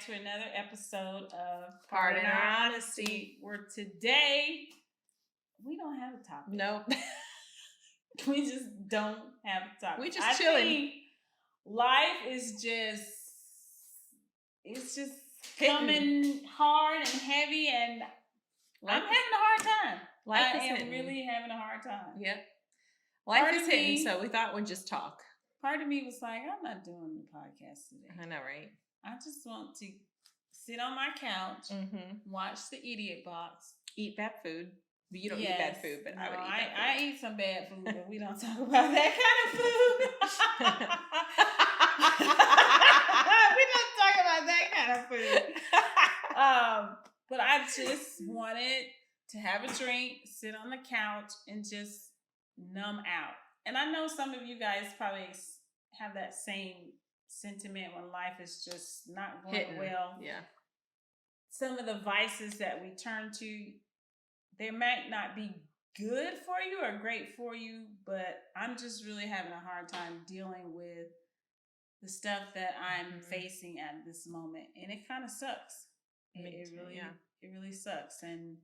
to another episode of Pardon Our Honesty. Where today, we don't have a topic. Nope. We just don't have a topic. We just chilling. Think life is just, it's just Hitting. coming hard and heavy, and I'm having a hard time. I am really having a hard time. Yep. Life is hitting, so we thought we'd just talk. Part of me was like, I'm not doing the podcast today. I know, right? I just want to sit on my couch, watch the Idiot Box. Eat bad food. You don't eat bad food, but I would eat bad food. I eat some bad food, but we don't talk about that kind of food. We don't talk about that kind of food. But I just wanted to have a drink, sit on the couch, and just numb out. And I know some of you guys probably have that same sentiment when life is just not going well. Yeah. Some of the vices that we turn to, they might not be good for you or great for you, but I'm just really having a hard time dealing with the stuff that I'm facing at this moment. And it kind of sucks. It really sucks. And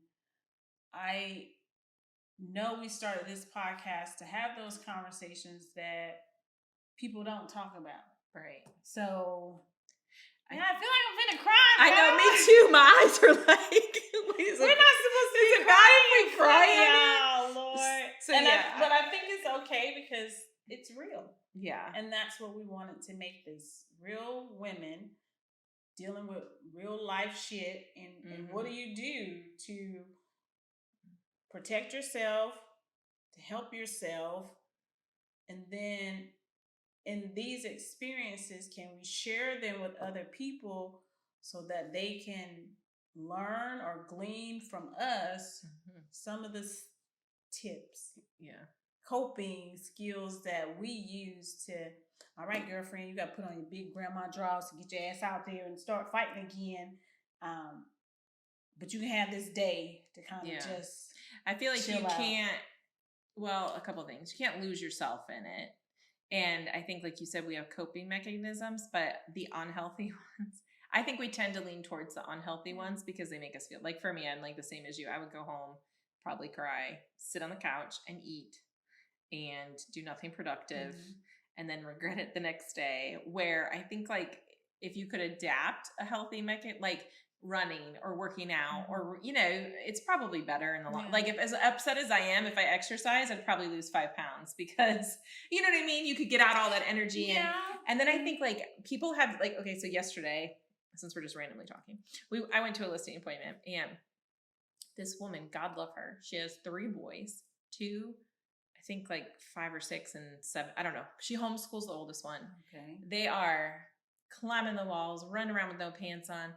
I know we started this podcast to have those conversations that people don't talk about. Right. So, I feel like I'm finna cry. I know, me too. My eyes are like, we're not supposed to be crying. Oh, Lord. So, but I think it's okay because it's real. Yeah. And that's what we wanted to make this. Real women dealing with real life shit. And what do you do to protect yourself, to help yourself, and then in these experiences, can we share them with other people so that they can learn or glean from us some of the tips, coping skills that we use to, all right, girlfriend, you got to put on your big grandma drawers to get your ass out there and start fighting again. But you can have this day to kind of just I feel like you out. Can't, well, a couple of things. You can't lose yourself in it. And I think, like you said, we have coping mechanisms, but the unhealthy ones, I think we tend to lean towards the unhealthy ones because they make us feel, like for me, I'm like the same as you. I would go home, probably cry, sit on the couch and eat and do nothing productive and then regret it the next day. Where I think like if you could adapt a healthy mechanism, like running or working out or, it's probably better in the long, like if as upset as I am, if I exercise, I'd probably lose 5 pounds because you know what I mean? You could get out all that energy and then I think like people have like, okay, so yesterday, since we're just randomly talking, I went to a listing appointment and this woman, God love her. She has 3 boys, 2, I think like 5 or 6 and 7. I don't know. She homeschools the oldest one. Okay. They are climbing the walls, running around with no pants on.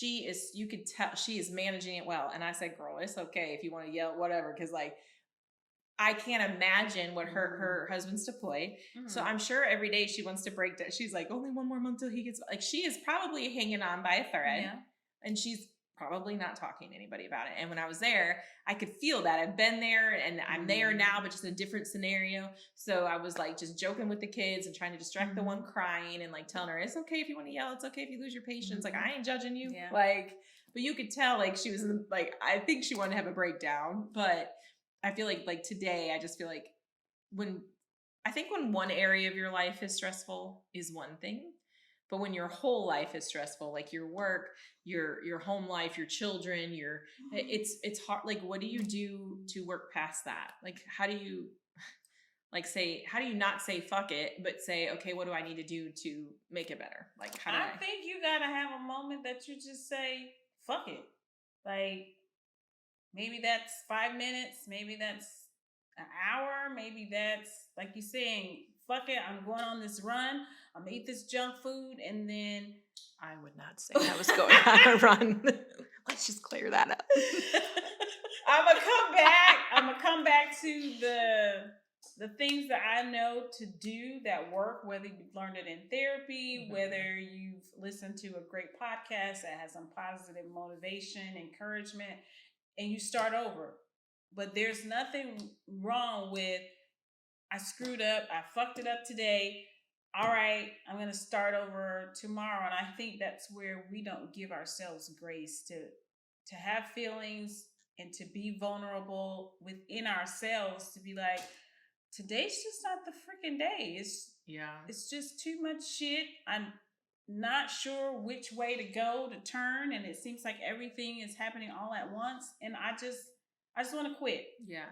You could tell she is managing it well. And I said, girl, it's okay if you want to yell, whatever. Cause like, I can't imagine what her husband's deployed. So I'm sure every day she wants to break down. She's like, only 1 more month till he gets, like, she is probably hanging on by a thread and she's probably not talking to anybody about it. And when I was there, I could feel that. I've been there and I'm there now, but just in a different scenario. So I was like just joking with the kids and trying to distract the one crying and like telling her, it's okay if you want to yell. It's okay if you lose your patience. Like, I ain't judging you. Yeah. Like, but you could tell like she was like, I think she wanted to have a breakdown, but I feel like today, I just feel like when one area of your life is stressful is one thing. But when your whole life is stressful, like your work, your home life, your children, it's hard. Like, what do you do to work past that? Like, how do you not say fuck it, but say, okay, what do I need to do to make it better? Like, I think you gotta have a moment that you just say, fuck it. Like, maybe that's 5 minutes, maybe that's an hour, maybe that's, like you're saying, fuck it, I'm going on this run, I'm gonna eat this junk food, and then... I would not say I was going on a run. Let's just clear that up. I'm gonna come back to the things that I know to do that work, whether you've learned it in therapy, whether you've listened to a great podcast that has some positive motivation, encouragement, and you start over. But there's nothing wrong with, I screwed up, I fucked it up today, all right, I'm going to start over tomorrow. And I think that's where we don't give ourselves grace to have feelings and to be vulnerable within ourselves, to be like, today's just not the freaking day. It's just too much shit. I'm not sure which way to go to turn, and it seems like everything is happening all at once, and I just want to quit. Yeah.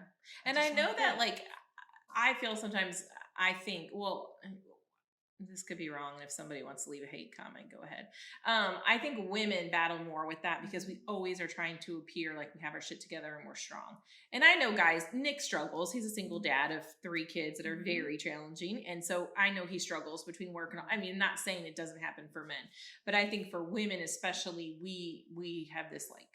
And I know that, like, I feel sometimes, I think, well, this could be wrong. If somebody wants to leave a hate comment, go ahead. I think women battle more with that because we always are trying to appear like we have our shit together and we're strong. And I know, guys, Nick struggles. He's a single dad of 3 kids that are very challenging. And so I know he struggles between work and, I mean, not saying it doesn't happen for men, but I think for women, especially, we have this, like,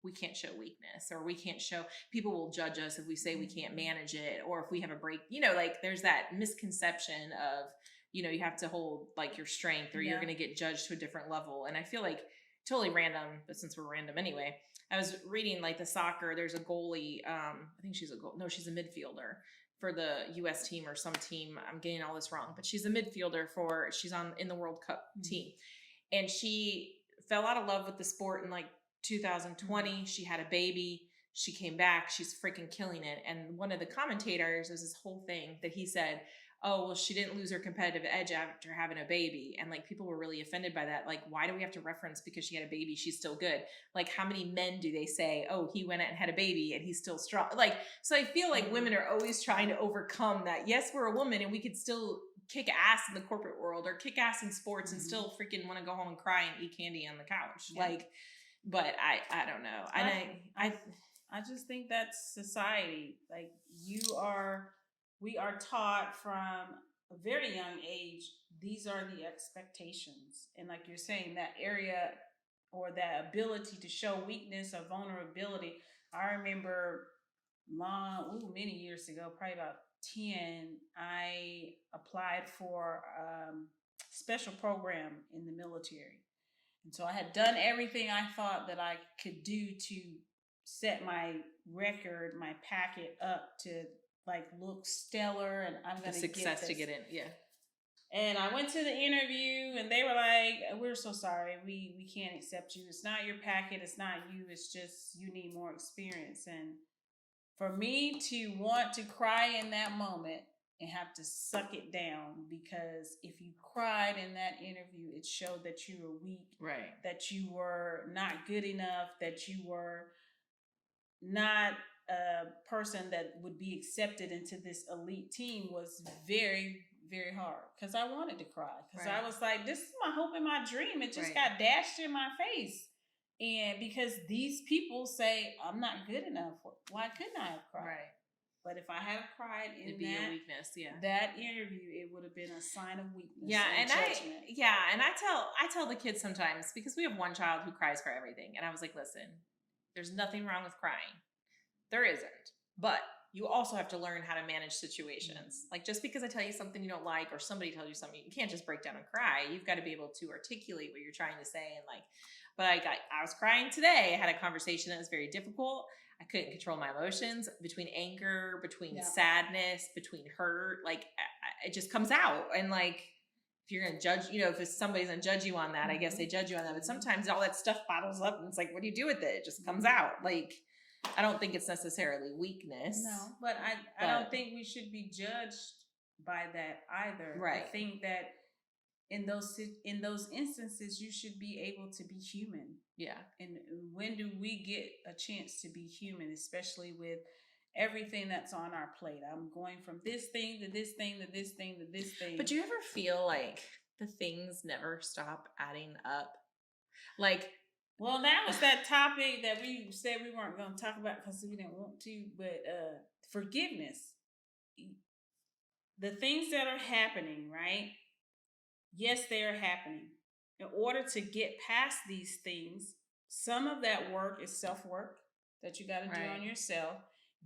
we can't show weakness, or we can't show, people will judge us if we say we can't manage it, or if we have a break, like, there's that misconception of, you have to hold, like, your strength, or you're going to get judged to a different level. And I feel like, totally random, but since we're random anyway, I was reading, like, the soccer, there's a goalie, I think she's she's a midfielder for the US team or some team. I'm getting all this wrong, but she's a midfielder she's in the World Cup team. And she fell out of love with the sport in, like, 2020. She had a baby. She came back. She's freaking killing it. And one of the commentators, there's this whole thing that he said, oh, well, she didn't lose her competitive edge after having a baby. And, like, people were really offended by that. Like, why do we have to reference because she had a baby, she's still good? Like, how many men do they say, oh, he went out and had a baby and he's still strong? Like, so I feel like women are always trying to overcome that. Yes, we're a woman and we could still kick ass in the corporate world or kick ass in sports and still freaking want to go home and cry and eat candy on the couch. Like, but I don't know. I just think that's society. Like, we are taught from a very young age, these are the expectations. And like you're saying, that area or that ability to show weakness or vulnerability. I remember many years ago, probably about 10, I applied for special program in the military. And so I had done everything I thought that I could do to set my record, my packet up to, like, look stellar, and I'm going to get success to get in. Yeah. And I went to the interview and they were like, we're so sorry. We can't accept you. It's not your packet. It's not you. It's just you need more experience. And for me to want to cry in that moment and have to suck it down, because if you cried in that interview, it showed that you were weak, right? That you were not good enough, that you were not a person that would be accepted into this elite team, was very, very hard, because I wanted to cry, because I was like, this is my hope and my dream. It just got dashed in my face. And because these people say I'm not good enough, why couldn't I have cried? Right. But if I had cried in it'd be a weakness, that interview, it would have been a sign of weakness. Yeah, and I tell the kids sometimes, because we have one child who cries for everything, and I was like, listen, there's nothing wrong with crying. There isn't. But you also have to learn how to manage situations. Like, just because I tell you something you don't like, or somebody tells you something, you can't just break down and cry. You've got to be able to articulate what you're trying to say. And, like, but I was crying today. I had a conversation that was very difficult. I couldn't control my emotions, between anger, between sadness, between hurt. Like, it just comes out. And, like, if you're going to judge, if somebody's going to judge you on that, I guess they judge you on that. But sometimes all that stuff bottles up and it's like, what do you do with it? It just comes out. Like, I don't think it's necessarily weakness. No, but I don't think we should be judged by that either. Right. I think that in those instances, you should be able to be human. Yeah. And when do we get a chance to be human, especially with everything that's on our plate? I'm going from this thing to this thing to this thing to this thing. But do you ever feel like the things never stop adding up? Like, well, that was that topic that we said we weren't going to talk about because we didn't want to, but forgiveness. The things that are happening, right? Yes, they are happening. In order to get past these things, some of that work is self-work that you got to do on yourself.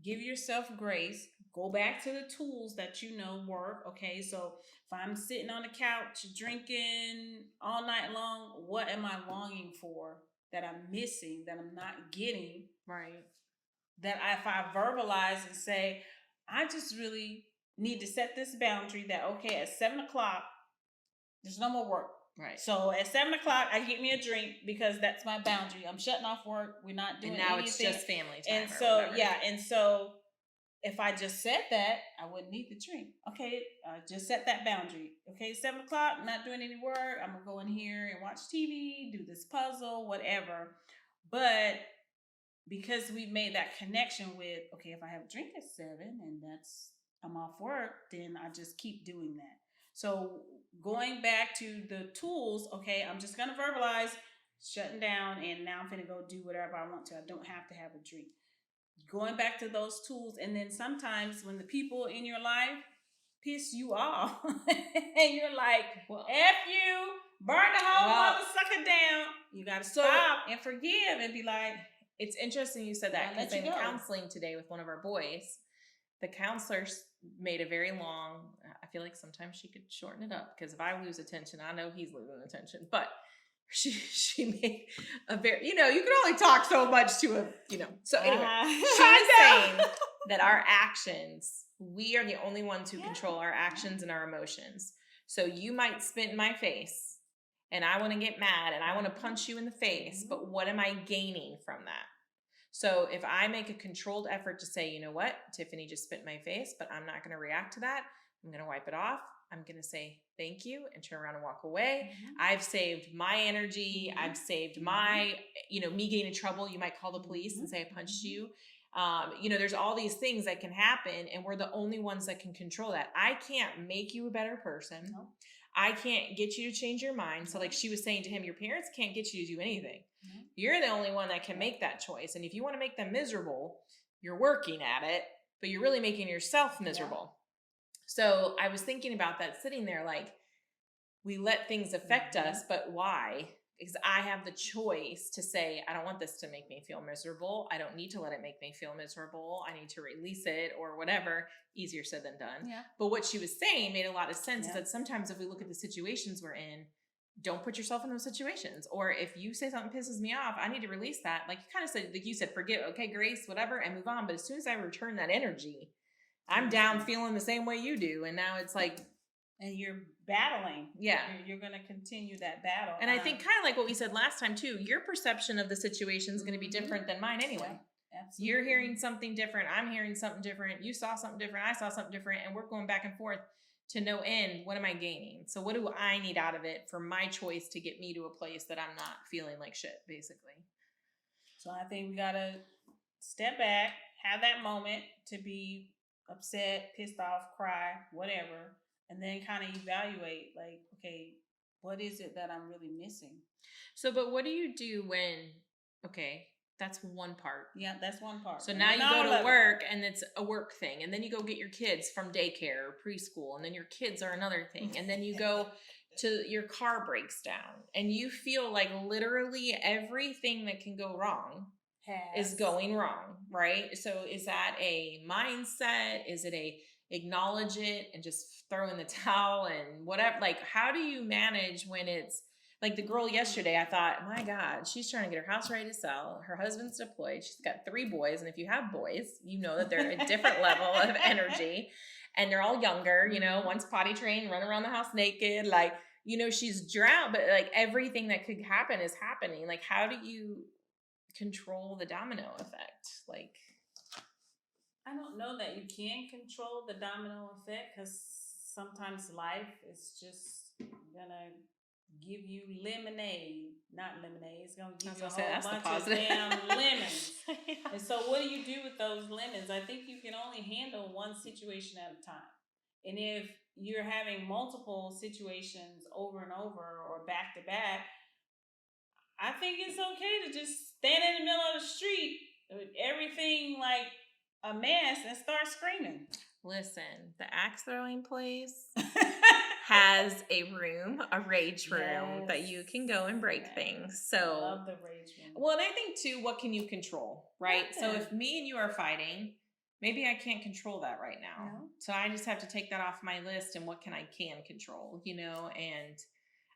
Give yourself grace. Go back to the tools that you know work. Okay, so if I'm sitting on the couch drinking all night long, what am I longing for that I'm missing, that I'm not getting? Right. That if I verbalize and say, I just really need to set this boundary that, okay, at 7 o'clock, There's no more work. Right. So at 7 o'clock, I get me a drink because that's my boundary. I'm shutting off work. We're not doing anything. And now it's just family time. And so, and so if I just said that, I wouldn't need the drink. Okay, just set that boundary. Okay, 7 o'clock, not doing any work. I'm going to go in here and watch TV, do this puzzle, whatever. But because we made that connection with, okay, if I have a drink at 7 and I'm off work, then I just keep doing that. So going back to the tools, okay, I'm just going to verbalize, shutting down, and now I'm going to go do whatever I want to. I don't have to have a drink. Going back to those tools, and then sometimes when the people in your life piss you off, and you're like, well, F you, burn the whole mother sucker down, you got to stop and forgive and be like, it's interesting you said that, because in counseling today with one of our boys, the counselor made a very long, I feel like sometimes she could shorten it up, because if I lose attention, I know he's losing attention, but she made a very, you can only talk so much to a, so anyway, she was saying that our actions, we are the only ones who control our actions and our emotions. So you might spit in my face and I want to get mad and I want to punch you in the face, but what am I gaining from that? So if I make a controlled effort to say, you know what, Tiffany just spit in my face, but I'm not going to react to that. I'm going to wipe it off. I'm going to say thank you and turn around and walk away. I've saved my energy. I've saved my, me getting in trouble. You might call the police and say I punched you. There's all these things that can happen, and we're the only ones that can control that. I can't make you a better person. No. I can't get you to change your mind. So like she was saying to him, your parents can't get you to do anything. No. You're the only one that can make that choice. And if you want to make them miserable, you're working at it, but you're really making yourself miserable. Yeah. So I was thinking about that, sitting there like, we let things affect us, but why? Because I have the choice to say, I don't want this to make me feel miserable. I don't need to let it make me feel miserable. I need to release it or whatever. Easier said than done. Yeah. But what she was saying made a lot of sense, is that sometimes if we look at the situations we're in, don't put yourself in those situations. Or if you say something pisses me off, I need to release that. Like you kind of said, like you said, forgive, okay, grace, whatever, and move on. But as soon as I return that energy, I'm down feeling the same way you do. And now it's like, and you're battling. Yeah. You're going to continue that battle. And I think kind of like what we said last time too, your perception of the situation is going to be different than mine anyway. Yeah, absolutely. You're hearing something different. I'm hearing something different. You saw something different. I saw something different. And we're going back and forth to no end. What am I gaining? So what do I need out of it for my choice to get me to a place that I'm not feeling like shit, basically? So I think we got to step back, have that moment to be upset, pissed off, cry, whatever, and then kind of evaluate, like, okay, what is it that I'm really missing? So, but what do you do when, okay, that's one part. Yeah, that's one part. So now you go to work and it's a work thing. And then you go get your kids from daycare or preschool. And then your kids are another thing. And then you go to your car breaks down. And you feel like literally everything that can go wrong is going wrong, right? So is that a mindset? Is it a acknowledge it and just throw in the towel and whatever? Like, how do you manage when it's like the girl yesterday? I thought, my God, she's trying to get her house ready to sell. Her husband's deployed. She's got 3 boys. And if you have boys, you know that they're a different level of energy, and they're all younger, one's potty trained, run around the house naked. Like, she's drowned, but like everything that could happen is happening. Like, how do you control the domino effect? Like, I don't know that you can control the domino effect, because sometimes life is just gonna give you not lemonade. It's gonna give you a whole bunch of damn lemons. Yeah. And so what do you do with those lemons? I think you can only handle one situation at a time. And if you're having multiple situations over and over or back to back, I think it's okay to just stand in the middle of the street with everything like a mess and start screaming. Listen, the axe throwing place has a rage room that you can go and break things. So I love the rage room. Well, and I think too, what can you control, right? Yeah. So if me and you are fighting, maybe I can't control that right now. No. So I just have to take that off my list, and what can I control, and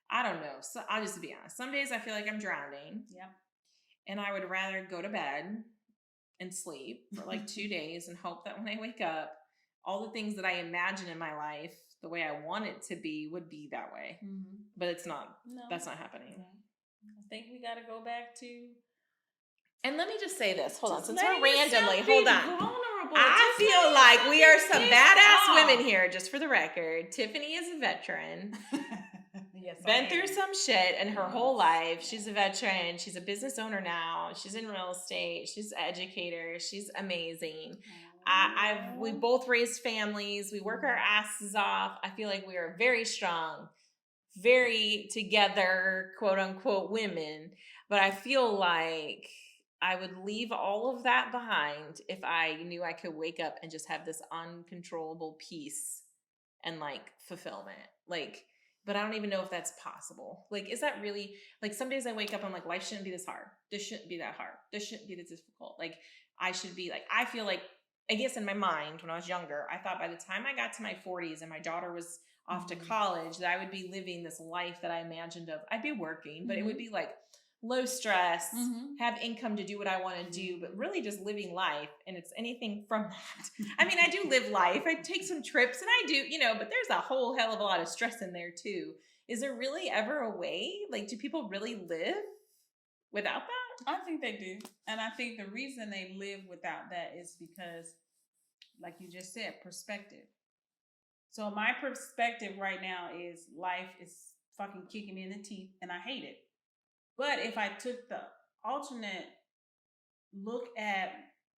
I don't know. So I'll just be honest. Some days I feel like I'm drowning. Yep. And I would rather go to bed and sleep for like 2 days and hope that when I wake up, all the things that I imagine in my life the way I want it to be would be that way. Mm-hmm. But it's not. No. That's not happening. No. I think we got to go back to. And let me just say this. Hold on. Since we're randomly, hold on. Vulnerable. I feel like we are some badass women here, just for the record. Tiffany is a veteran. Yes, been through some shit in her whole life. She's a veteran. She's a business owner now. She's in real estate. She's an educator. She's amazing. We both raised families. We work our asses off. I feel like we are very strong, very together, quote unquote, women. But I feel like I would leave all of that behind if I knew I could wake up and just have this uncontrollable peace and like fulfillment. Like, but I don't even know if that's possible. Like, is that really, like, some days I wake up, I'm like, life shouldn't be this hard. This shouldn't be that hard. This shouldn't be this difficult. Like, I should be like, I feel like, I guess in my mind when I was younger, I thought by the time I got to my 40s and my daughter was off to college, that I would be living this life that I imagined of. I'd be working, but it would be like low stress, have income to do what I want to do, but really just living life. And it's anything from that. I mean, I do live life. I take some trips and I do, you know, but there's a whole hell of a lot of stress in there too. Is there really ever a way? Like, do people really live without that? I think they do. And I think the reason they live without that is because, like you just said, perspective. So my perspective right now is life is fucking kicking me in the teeth and I hate it. But if I took the alternate look at,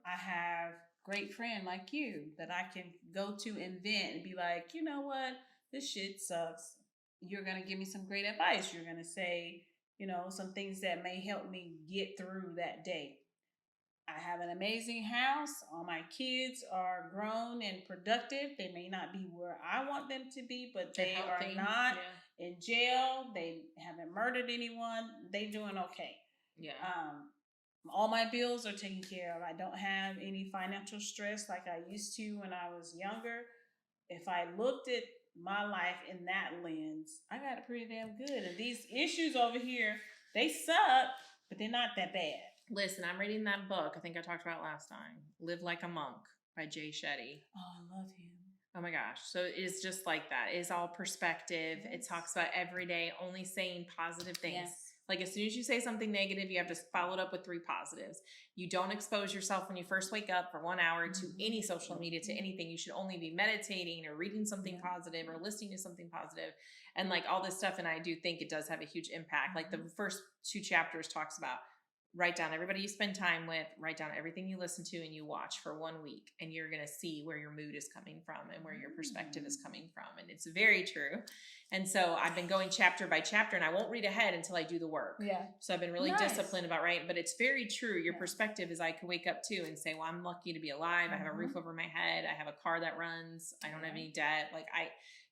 I have a great friend like you that I can go to and vent and be like, you know what, this shit sucks. You're going to give me some great advice. You're going to say, you know, some things that may help me get through that day. I have an amazing house. All my kids are grown and productive. They may not be where I want them to be, but they are not in jail. They haven't murdered anyone. They doing okay. Yeah. All my bills are taken care of. I don't have any financial stress like I used to when I was younger. If I looked at my life in that lens, I got it pretty damn good. And these issues over here, they suck, but they're not that bad. Listen, I'm reading that book I think I talked about last time, Live Like a Monk by Jay Shetty. Oh, I love him. Oh my gosh. So it is just like that. It is all perspective. Yes. It talks about every day only saying positive things. Yes. Like as soon as you say something negative, you have to follow it up with 3 positives. You don't expose yourself when you first wake up for 1 hour to any social media, to anything. You should only be meditating or reading something positive or listening to something positive and like all this stuff. And I do think it does have a huge impact. Like the first 2 chapters talks about write down everybody you spend time with, write down everything you listen to and you watch for 1 week, and you're going to see where your mood is coming from and where your perspective is coming from. And it's very true. And so I've been going chapter by chapter, and I won't read ahead until I do the work. Yeah. So I've been really disciplined about writing, but it's very true. Your perspective is I could wake up too and say, well, I'm lucky to be alive. I have a roof over my head. I have a car that runs. I don't have any debt. Like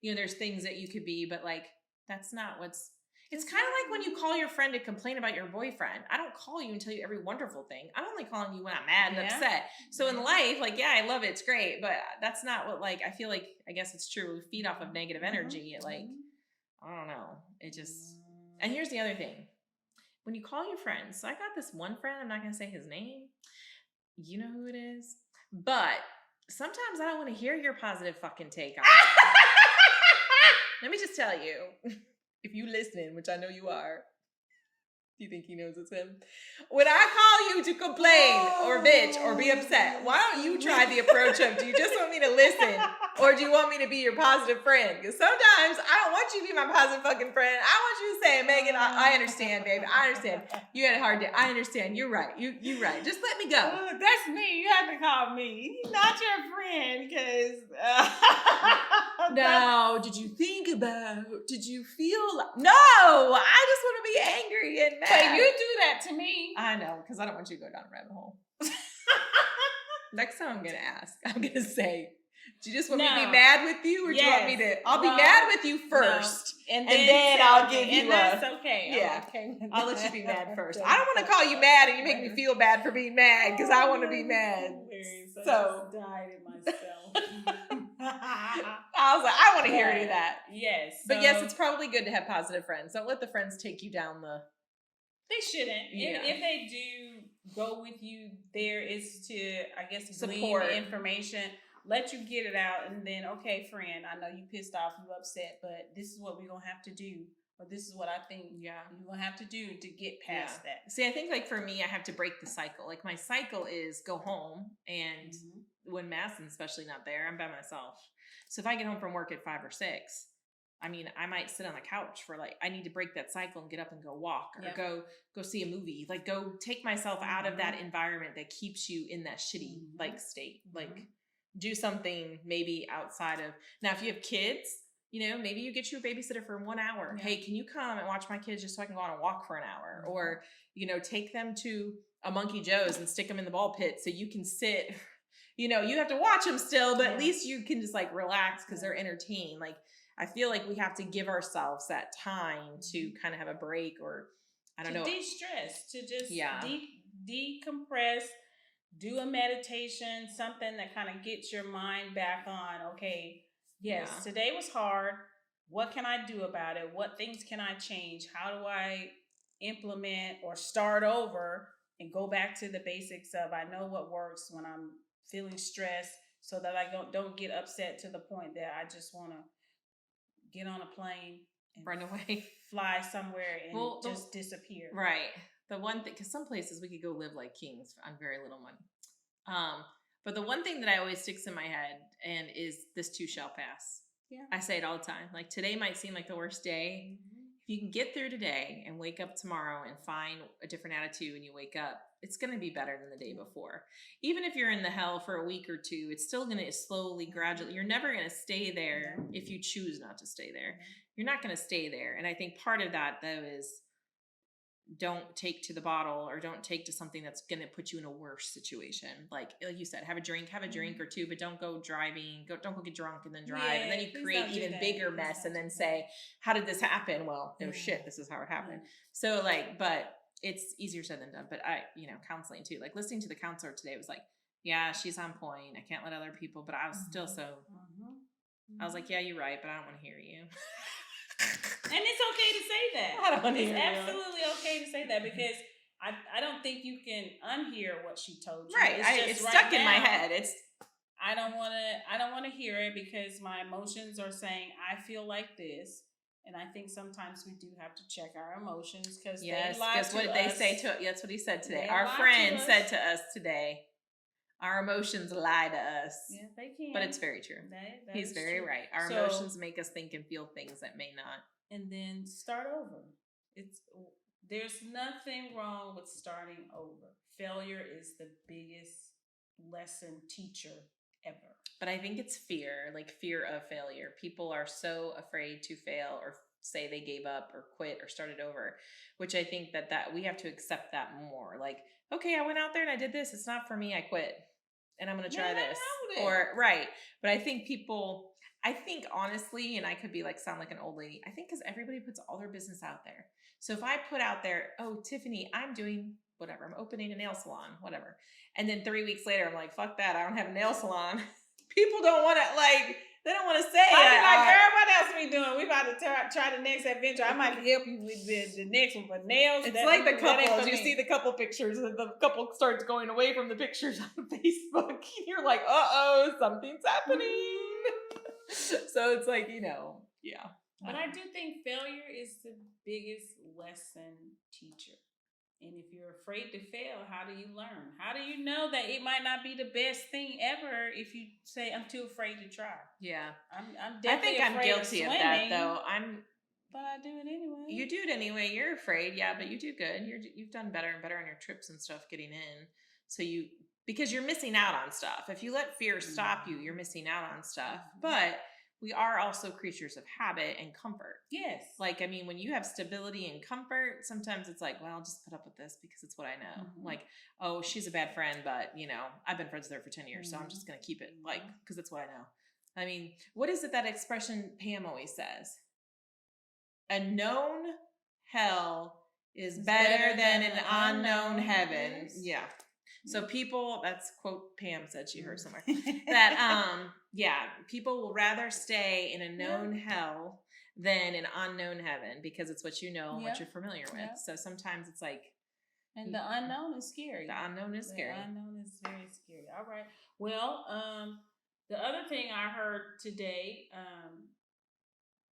there's things that you could be, but like, that's not what's, it's kind of like when you call your friend to complain about your boyfriend. I don't call you and tell you every wonderful thing. I'm only calling you when I'm mad and upset. So in life, like, yeah, I love it. It's great. But that's not what, like, I feel like, I guess it's true. We feed off of negative energy. It, like, I don't know. It just, and here's the other thing. When you call your friends, so I got this one friend, I'm not going to say his name. You know who it is. But sometimes I don't want to hear your positive fucking take on it. Let me just tell you. If you listening, which I know you are, do you think he knows it's him? When I call you to complain or bitch or be upset, why don't you try the approach of, do you just want me to listen or do you want me to be your positive friend? Because sometimes I don't want you to be my positive fucking friend. I want you to say, Megan, I understand, baby. I understand. You had a hard day. I understand. You're right. You're right. Just let me go. That's me. You have to call me. He's not your friend because... No, did you feel no, I just want to be angry and mad. But you do that to me. I know, because I don't want you to go down a rabbit hole. Next time I'm going to ask, I'm going to say, do you just want me to be mad with you? Or do you want me to, I'll be mad with you first. No. And then I'll give you that's okay. Yeah, okay. I'll let you be mad first. I don't want to call you mad and you make me feel bad for being mad because I want to be mad. So I died in myself. I was like, I want to hear any of that. Yes. But yes, it's probably good to have positive friends. Don't let the friends take you down the... They shouldn't. Yeah. If they do go with you, there is to, I guess, support information. let you get it out, and then, okay, friend, I know you pissed off, you upset, but this is what we're gonna have to do, or this is what I think you're gonna have to do to get past that. See, I think like for me, I have to break the cycle. Like my cycle is go home, and when Madison's especially not there, I'm by myself. So if I get home from work at 5 or 6, I mean, I might sit on the couch for like, I need to break that cycle and get up and go walk or go see a movie. Like go take myself out of that environment that keeps you in that shitty like state. Like do something maybe outside of, now if you have kids, you know, maybe you get you a babysitter for 1 hour. Hey, can you come and watch my kids just so I can go on a walk for an hour? Or, you know, take them to a Monkey Joe's and stick them in the ball pit so you can sit, you know, you have to watch them still, but at least you can just like relax because they're entertained. Like, I feel like we have to give ourselves that time to kind of have a break, or I don't know. De-stress, to just decompress, do a meditation, something that kind of gets your mind back on, okay, yes, today was hard. What can I do about it? What things can I change? How do I implement or start over and go back to the basics of, I know what works when I'm feeling stressed, so that I don't get upset to the point that I just want to get on a plane and run away, fly somewhere and just disappear. Right. The one thing, because some places we could go live like kings on very little money. But the one thing that I always sticks in my head and is this too shall pass. Yeah. I say it all the time. Like today might seem like the worst day. If you can get through today and wake up tomorrow and find a different attitude when you wake up, it's going to be better than the day before. Even if you're in the hell for a week or two, it's still going to slowly, gradually, you're never going to stay there if you choose not to stay there. You're not going to stay there. And I think part of that though is don't take to the bottle, or don't take to something that's going to put you in a worse situation. Like you said, have a drink or two, but don't go driving, don't go get drunk and then drive. And then you create even bigger mess and then say, how did this happen? Well, no shit, this is how it happened. So like, but it's easier said than done. But I, you know, counseling too, like listening to the counselor today was like, yeah, she's on point. I can't let other people, but I was still so, I was like, yeah, you're right, but I don't want to hear you. And it's okay to say that. I don't want to hear It's absolutely okay to say that, because I don't think you can unhear what she told you. Right. It's stuck in my head. I don't want to hear it because my emotions are saying I feel like this. And I think sometimes we do have to check our emotions, because they lie to us. What did they say to us? That's what he said today. Our friend said to us today, our emotions lie to us. Yeah, they can. But it's very true. He's very right. Our emotions make us think and feel things that may not. And then start over. There's nothing wrong with starting over. Failure is the biggest lesson teacher ever. But I think it's fear of failure. People are so afraid to fail or say they gave up or quit or started over, which I think that we have to accept that more. Like, okay, I went out there and I did this. It's not for me. I quit. And I'm going to try this. But I think honestly, and I could be like, sound like an old lady, I think because everybody puts all their business out there. So if I put out there, oh, Tiffany, I'm doing whatever, I'm opening a nail salon, whatever. And then 3 weeks later, I'm like, fuck that, I don't have a nail salon. People don't want to they don't want to say like, girl, what else we doing? We about to try the next adventure. I might help you with the next one, but nails. It's like the couples. You see the couple pictures, and the couple starts going away from the pictures on Facebook. You're like, something's happening. So it's like, yeah. But I do think failure is the biggest lesson teacher. And if you're afraid to fail, how do you learn? How do you know that it might not be the best thing ever if you say, I'm too afraid to try? Yeah. I'm definitely I'm guilty of that, though. But I do it anyway. You do it anyway. You're afraid, yeah, but you do good. You've done better and better on your trips and stuff getting in. So because you're missing out on stuff. If you let fear stop you, you're missing out on stuff. But we are also creatures of habit and comfort. Yes. Like, I mean, when you have stability and comfort, sometimes it's like, well, I'll just put up with this because it's what I know. Like, oh, she's a bad friend, but, I've been friends with her for 10 years, so I'm just going to keep it, because it's what I know. I mean, what is it that expression Pam always says? A known hell is better than an unknown heaven. Yeah. So people, that's quote Pam said she heard somewhere, that, people will rather stay in a known hell than an unknown heaven, because it's what you know and what you're familiar with. So sometimes it's like. And the unknown is scary. The unknown is scary. The unknown is very scary. All right. Well, The other thing I heard today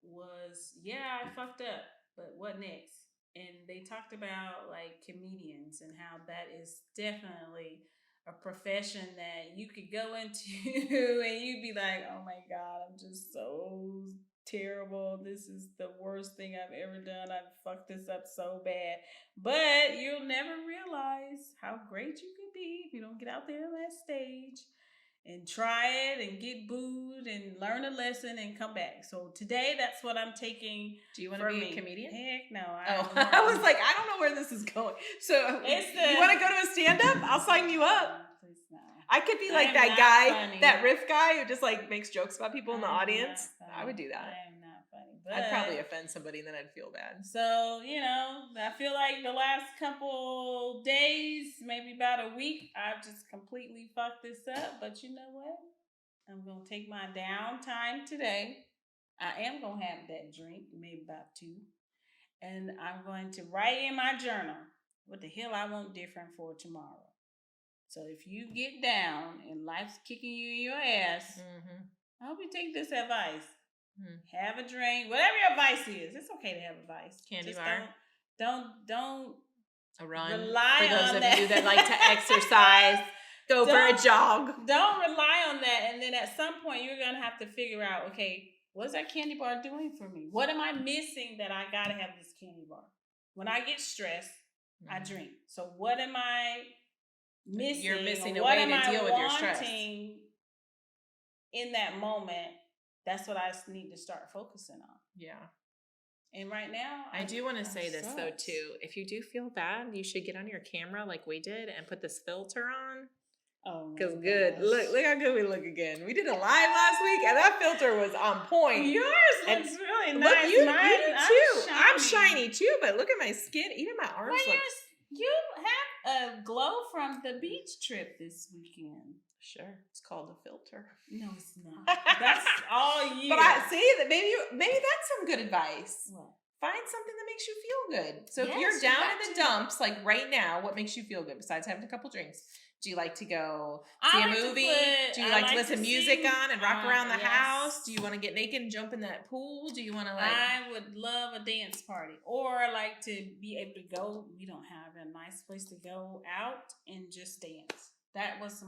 was, yeah, I fucked up, but what next? And they talked about like comedians and how that is definitely a profession that you could go into and you'd be like, oh my God, I'm just so terrible. This is the worst thing I've ever done. I've fucked this up so bad. But you'll never realize how great you could be if you don't get out there on that stage and try it and get booed and learn a lesson and come back. So today, that's what I'm taking. Do you want to be a comedian? Heck no. I was like, I don't know where this is going. So you want to go to a stand-up? I'll sign you up. Please no. I could be like that guy, funny. That riff guy who just like makes jokes about people in the audience. I would do that. I am not funny. But I'd probably offend somebody and then I'd feel bad. So, I feel like the last couple days, maybe about a week, I've just completely fucked this up. But you know what? I'm going to take my downtime today. I am going to have that drink, maybe about 2. And I'm going to write in my journal what the hell I want different for tomorrow. So if you get down and life's kicking you in your ass, I hope you take this advice. Have a drink, whatever your advice is. It's okay to have advice. Candy just bar. Don't a run. Rely for those on of that. you that like to exercise. Go for a jog. Don't rely on that, and then at some point you're gonna have to figure out, okay, what's that candy bar doing for me? What am I missing that I gotta have this candy bar? When I get stressed, I drink. So what am I missing? You're missing a way to deal with your stress. In that moment, that's what I need to start focusing on. Yeah. And right now, I do want to say this though too. If you do feel bad, you should get on your camera like we did and put this filter on. Oh, because good. Look how good we look again. We did a live last week and that filter was on point. Yours looks really nice. Look, you do too. I'm shiny too, but look at my skin. Even my arms look. You have a glow from the beach trip this weekend. Sure, it's called a filter. No, it's not. That's all you. But I see that maybe that's some good advice. What? Find something that makes you feel good. So if you're down in the dumps, like right now, what makes you feel good besides having a couple drinks? Do you like to go see a movie? Do you like to listen to music on and rock around the house? Do you want to get naked and jump in that pool? Do you want to I would love a dance party, or like to be able to go. We don't have a nice place to go out and just dance. That was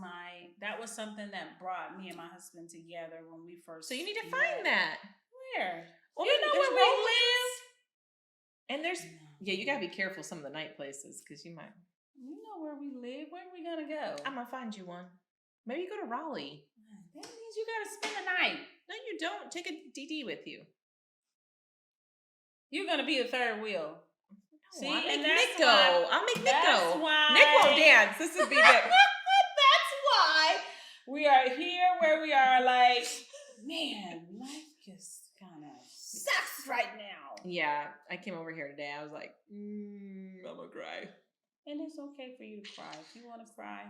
something that brought me and my husband together when we first. So you need to find that. Where? Well, you know where we live. And there's you gotta be careful some of the night places because you might. You know where we live. Where are we gonna go? I'm gonna find you one. Maybe you go to Raleigh. That means you gotta spend the night. No, you don't. Take a DD with you. You're gonna be the third wheel. See, I'll make Nick go. I'll make Nick go. Nick won't dance. This would be Nick. That's why we are here where we are. Like, man, life just kind of sucks right now. Yeah, I came over here today. I was like, I'm gonna cry. And it's okay for you to cry. If you want to cry,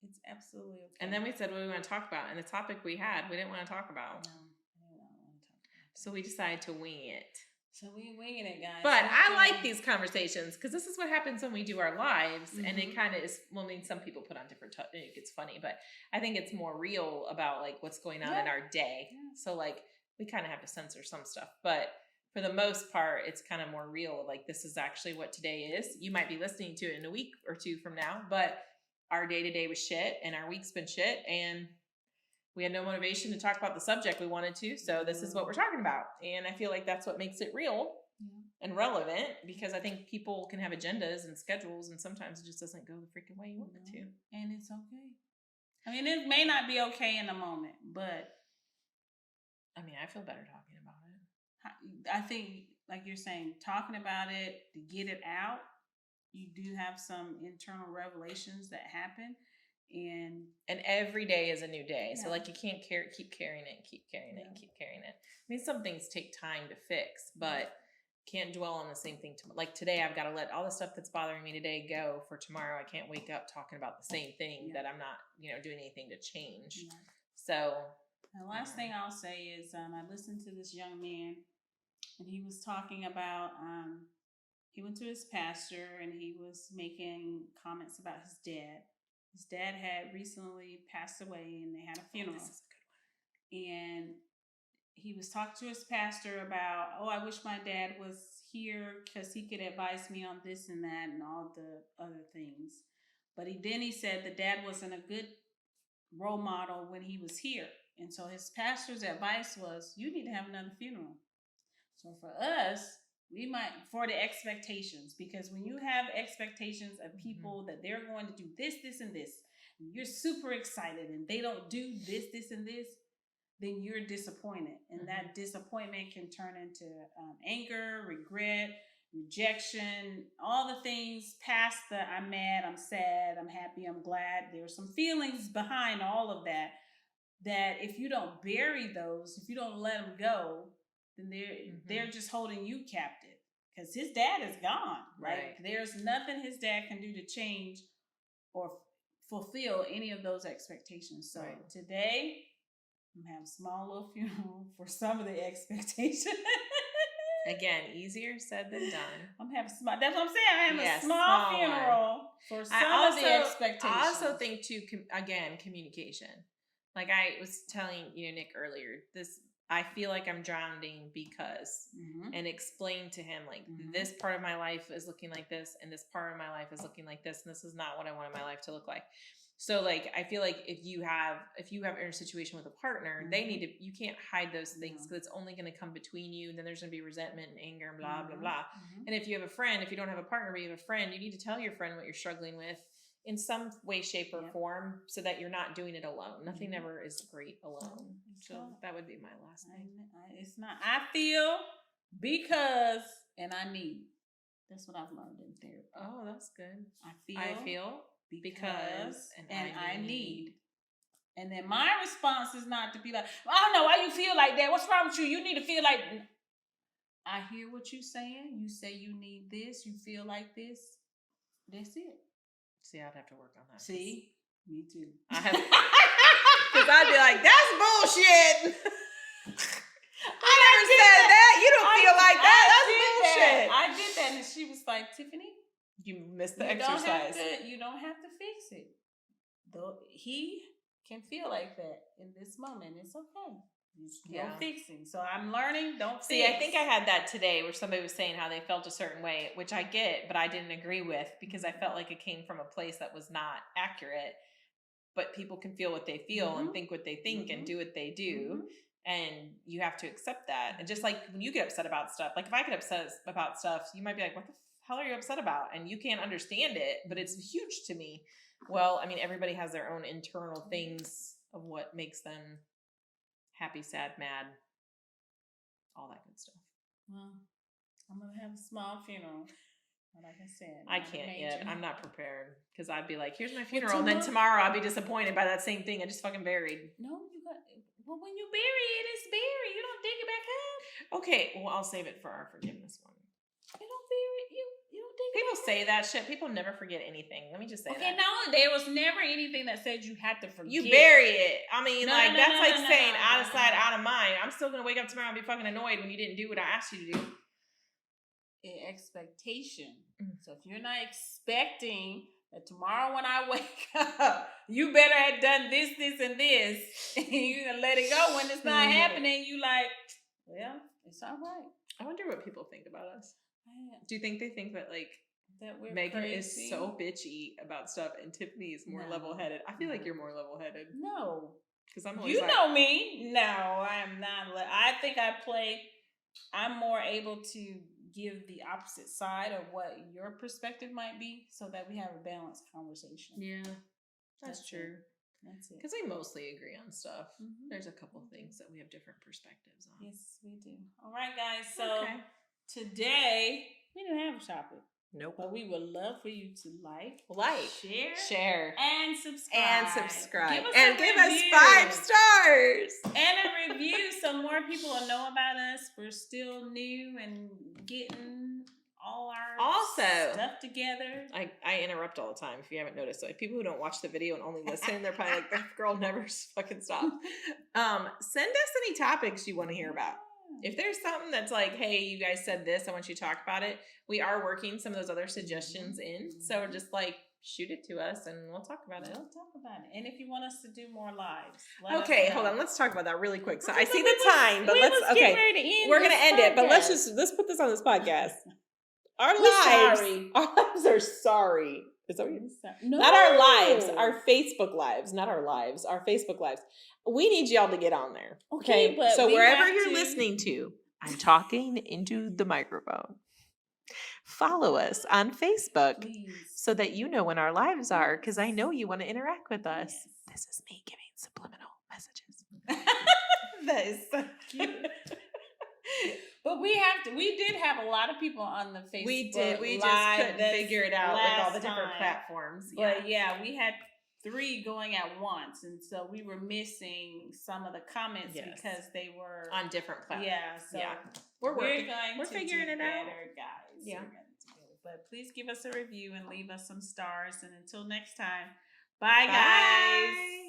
it's absolutely okay. And then we said what we want to talk about. And the topic we didn't want to talk about. No, I didn't want to talk about. So we decided to wing it. So we're winging it, guys. But I like these conversations because this is what happens when we do our lives. And it kind of is, some people put on different, it's funny, but I think it's more real about like what's going on in our day. Yeah. So like we kind of have to censor some stuff, but for the most part, it's kind of more real. Like this is actually what today is. You might be listening to it in a week or 2 from now, but our day-to-day was shit and our week's been shit. And we had no motivation to talk about the subject we wanted to. So this is what we're talking about. And I feel like that's what makes it real and relevant because I think people can have agendas and schedules and sometimes it just doesn't go the freaking way you want it to. And it's okay. I mean, it may not be okay in the moment, but I mean, I feel better talking about it. I think, like you're saying, talking about it to get it out, you do have some internal revelations that happen. And every day is a new day. Yeah. So like you can't keep carrying it. I mean, some things take time to fix, but can't dwell on the same thing. Like today, I've got to let all the stuff that's bothering me today go for tomorrow. I can't wake up talking about the same thing that I'm not, doing anything to change. Yeah. So the last thing I'll say is I listened to this young man and he was talking about, he went to his pastor and he was making comments about his dad. His dad had recently passed away and they had a funeral. and he was talking to his pastor about, oh, I wish my dad was here because he could advise me on this and that and all the other things. But he said the dad wasn't a good role model when he was here. And so his pastor's advice was, you need to have another funeral. So for us, we might, for the expectations, because when you have expectations of people that they're going to do this, this, and this, and you're super excited and they don't do this, this, and this, then you're disappointed. And that disappointment can turn into anger, regret, rejection, all the things past the I'm mad, I'm sad, I'm happy, I'm glad. There's some feelings behind all of that, that if you don't bury those, if you don't let them go, then they're just holding you captive. Because his dad is gone. Right. Like, there's nothing his dad can do to change or fulfill any of those expectations. So today, I'm having a small little funeral for some of the expectations. Again, easier said than done. I'm having small. That's what I'm saying. I have a small funeral for some of the expectations. I also think too. Again, communication. Like I was telling Nick earlier, I feel like I'm drowning because, and explain to him like this part of my life is looking like this, and this part of my life is looking like this, and this is not what I wanted my life to look like. So like, I feel like if you have in a situation with a partner, they need to, you can't hide those things because it's only going to come between you. And then there's going to be resentment and anger and blah, blah, blah. And if you have a friend, if you don't have a partner, but you have a friend, you need to tell your friend what you're struggling with in some way, shape, or form so that you're not doing it alone. Nothing ever is great alone. So that would be my last thing. It's not, I feel because, and I need. That's what I've learned in therapy. Oh, that's good. I feel. Because and I need. And then my response is not to be like, I don't know why you feel like that. What's wrong with you? You need to feel like. I hear what you're saying. You say you need this. You feel like this. That's it. See, I'd have to work on that. See? Me too. Because I'd be like, that's bullshit. I never said that. You don't feel like that. That's bullshit. I did that. And she was like, Tiffany, you missed the exercise. You don't have to fix it. Though he can feel like that in this moment. It's okay. No fixing. So I'm learning. Don't see. I think I had that today where somebody was saying how they felt a certain way, which I get, but I didn't agree with because I felt like it came from a place that was not accurate. But people can feel what they feel and think what they think and do what they do. And you have to accept that. And just like when you get upset about stuff, like if I get upset about stuff, you might be like, what the hell are you upset about? And you can't understand it, but it's huge to me. Well, I mean, everybody has their own internal things of what makes them happy, sad, mad, all that good stuff. Well, I'm going to have a small funeral. Like I said, I can't yet. I'm not prepared because I'd be like, here's my funeral. And then tomorrow I'll be disappointed by that same thing I just fucking buried. No, well, when you bury it, it's buried. You don't dig it back up. Okay, well, I'll save it for our forgiveness one. You don't bury it. You don't dig it. People say that shit. People never forget anything. Let me just say that. Okay, no, there was never anything that said you had to forget. You bury it. I mean, that's saying out of sight, out of mind. I'm still going to wake up tomorrow and be fucking annoyed when you didn't do what I asked you to do. Expectation. So if you're not expecting that tomorrow when I wake up, you better have done this, this, and this, and you're going to let it go when it's not happening, you like, well, it's all right. I wonder what people think about us. Do you think they think that, like, that we're Megan crazy? Is so bitchy about stuff and Tiffany is more level-headed? I feel like you're more level-headed. No. Because I'm always know me. No, I am not. I think I'm more able to give the opposite side of what your perspective might be so that we have a balanced conversation. Yeah, that's true. That's it. Because we mostly agree on stuff. There's a couple things that we have different perspectives on. Yes, we do. All right, guys. So today, we didn't have a topic. Nope. But we would love for you to like, share, and subscribe. Give us 5 stars. And a review so more people will know about us. We're still new and getting all our stuff together. I interrupt all the time if you haven't noticed. So people who don't watch the video and only listen, they're probably like, that girl never fucking stops. Send us any topics you want to hear about. If there's something that's like, hey, you guys said this, I want you to talk about it. We are working some of those other suggestions in. So we're just like, shoot it to us and we'll talk about it. We'll talk about it. And if you want us to do more lives, Okay, hold on. Let's talk about that really quick. So I see the time, but let's we're gonna end it, but let's put this on this podcast. Our lives are sorry. Is that what you said? No. Not our lives, our Facebook lives, not our lives, our Facebook lives. We need y'all to get on there. Okay, but so wherever you're listening to, I'm talking into the microphone. Follow us on Facebook so that you know when our lives are, because I know you want to interact with us. Yes. This is me giving subliminal messages. That is so cute. But we did have a lot of people on the Facebook. We did. We just couldn't figure it out with all the different platforms. But we had 3 going at once, and so we were missing some of the comments because they were on different platforms. Yeah, so we're figuring it out, guys. Yeah. But please give us a review and leave us some stars. And until next time, bye. Guys.